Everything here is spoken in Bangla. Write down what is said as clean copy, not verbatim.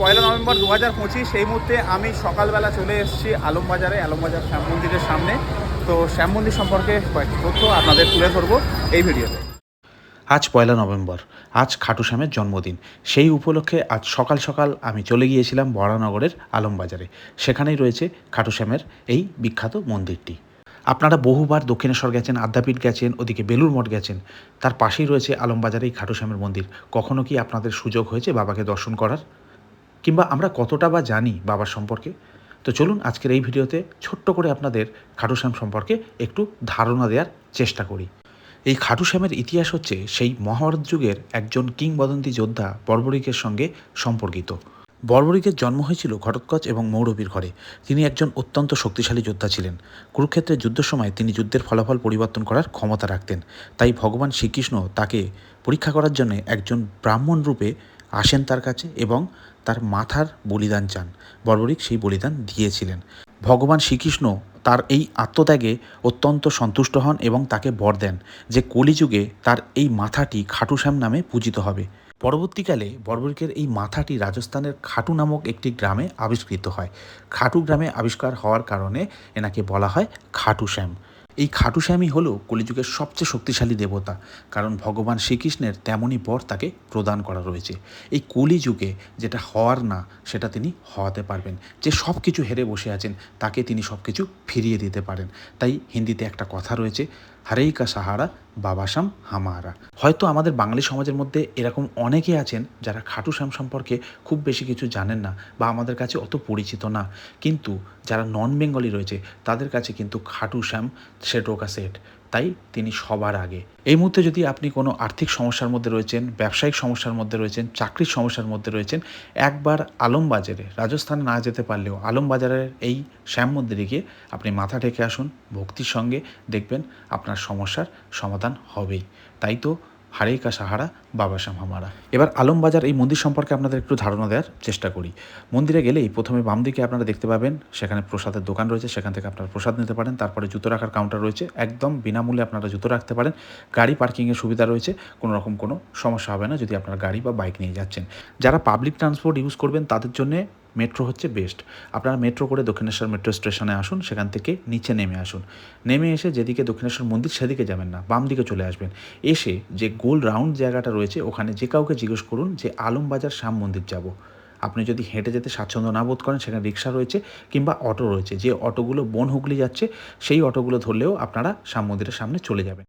পয়লা নভেম্বর 2025। এই মুহূর্তে আমি সকালবেলা চলে এসেছি আলমবাজার শ্যাম মন্দিরের সামনে। তো শ্যাম মন্দির সম্পর্কে কয়েকটি তথ্য আপনাদের তুলে ধরবো এই ভিডিওতে। আজ পয়লা নভেম্বর, আজ খাটু শ্যামের জন্মদিন। সেই উপলক্ষে আজ সকাল সকাল আমি চলে গিয়েছিলাম বরানগরের আলমবাজারে। সেখানেই রয়েছে খাটু শ্যামের এই বিখ্যাত মন্দিরটি। আপনারা বহুবার দক্ষিণেশ্বর গেছেন, আদ্যাপীঠ গেছেন, ওদিকে বেলুড় মঠ গেছেন, তার পাশেই রয়েছে আলমবাজারে এই খাটু শ্যামের মন্দির। কখনো কি আপনাদের সুযোগ হয়েছে বাবাকে দর্শন করার? কিংবা আমরা কতটা বা জানি বাবার সম্পর্কে? তো চলুন আজকের এই ভিডিওতে ছোট্ট করে আপনাদের খাটু শ্যাম সম্পর্কে একটু ধারণা দেওয়ার চেষ্টা করি। এই খাটু শ্যামের ইতিহাস হচ্ছে সেই মহাভারত যুগের একজন কিংবদন্তি যোদ্ধা বর্বরিকের সঙ্গে সম্পর্কিত। বর্বরিকের জন্ম হয়েছিল ঘটোৎকচ এবং মৌরবীর ঘরে। তিনি একজন অত্যন্ত শক্তিশালী যোদ্ধা ছিলেন। কুরুক্ষেত্রের যুদ্ধের সময় তিনি যুদ্ধের ফলাফল পরিবর্তন করার ক্ষমতা রাখতেন। তাই ভগবান শ্রীকৃষ্ণ তাকে পরীক্ষা করার জন্য একজন ব্রাহ্মণ রূপে আসেন তার কাছে এবং তার মাথার বলিদান চান। বর্বরিক সেই বলিদান দিয়েছিলেন। ভগবান শ্রীকৃষ্ণ তার এই আত্মত্যাগে অত্যন্ত সন্তুষ্ট হন এবং তাকে বর দেন যে কলিযুগে তার এই মাথাটি খাটু শ্যাম নামে পূজিত হবে। পরবর্তীকালে বর্বরিকের এই মাথাটি রাজস্থানের খাটু নামক একটি গ্রামে আবিষ্কৃত হয়। খাটু গ্রামে আবিষ্কার হওয়ার কারণে এনাকে বলা হয় খাটু শ্যাম। এই খাটু শ্যামই হলো কলিযুগের সবচেয়ে শক্তিশালী দেবতা, কারণ ভগবান শ্রীকৃষ্ণের তেমনই বর তাকে প্রদান করা রয়েছে। এই কলিযুগে যেটা হওয়ার না সেটা তিনি হওয়াতে পারবেন। যে সব কিছু হেরে বসে আছেন তাকে তিনি সব কিছু ফিরিয়ে দিতে পারেন। তাই হিন্দিতে একটা কথা রয়েছে, হরেই কা সাহারা বাবা শ্যাম হামারা। হয়তো আমাদের বাঙালি সমাজের মধ্যে এরকম অনেকে আছেন যারা খাটু শ্যাম সম্পর্কে খুব বেশি কিছু জানেন না বা আমাদের কাছে অত পরিচিত না, কিন্তু যারা নন বেঙ্গলি রয়েছে তাদের কাছে কিন্তু খাটু শ্যাম সেটো কা সেট। তাই তিনি সবার আগে। এই মুহূর্তে যদি আপনি কোনো আর্থিক সমস্যার মধ্যে রয়েছেন, ব্যবসায়িক সমস্যার মধ্যে রয়েছেন, চাকরির সমস্যার মধ্যে রয়েছেন, একবার আলমবাজারে, রাজস্থান না যেতে পারলেও আলমবাজারের এই শ্যাম মন্দিরে গিয়ে আপনি মাথা ঠেকে আসুন ভক্তির সঙ্গে, দেখবেন আপনার সমস্যার সমাধান হবেই। তাই তো হরেই কা সাহারা বাবা শ্যাম হামারা। এবার আলমবাজার এই মন্দির সম্পর্কে আপনাদের একটু ধারণা দেওয়ার চেষ্টা করি। মন্দিরে গেলেই প্রথমে বাম দিকে আপনারা দেখতে পাবেন সেখানে প্রসাদের দোকান রয়েছে, সেখান থেকে আপনারা প্রসাদ নিতে পারেন। তারপরে জুতো রাখার কাউন্টার রয়েছে, একদম বিনামূল্যে আপনারা জুতো রাখতে পারেন। গাড়ি পার্কিংয়ের সুবিধা রয়েছে, কোনো রকম কোনো সমস্যা হবে না যদি আপনারা গাড়ি বা বাইক নিয়ে যাচ্ছেন। যারা পাবলিক ট্রান্সপোর্ট ইউজ করবেন তাদের জন্যে মেট্রো হচ্ছে বেস্ট। আপনারা মেট্রো করে দক্ষিণেশ্বর মেট্রো স্টেশনে আসুন, সেখান থেকে নিচে নেমে আসুন। নেমে এসে যেদিকে দক্ষিণেশ্বর মন্দির সেদিকে যাবেন না, বাম দিকে চলে আসবেন। এসে যে গোল রাউন্ড জায়গাটা রয়েছে ওখানে যে কাউকে জিজ্ঞেস করুন যে আলমবাজার শ্যাম মন্দির যাব। আপনি যদি হেঁটে যেতে স্বাচ্ছন্দ্য না বোধ করেন, সেখানে রিক্সা রয়েছে কিংবা অটো রয়েছে। যে অটোগুলো বন হুগলি যাচ্ছে সেই অটোগুলো ধরলেও আপনারা শ্যাম মন্দিরের সামনে চলে যাবেন।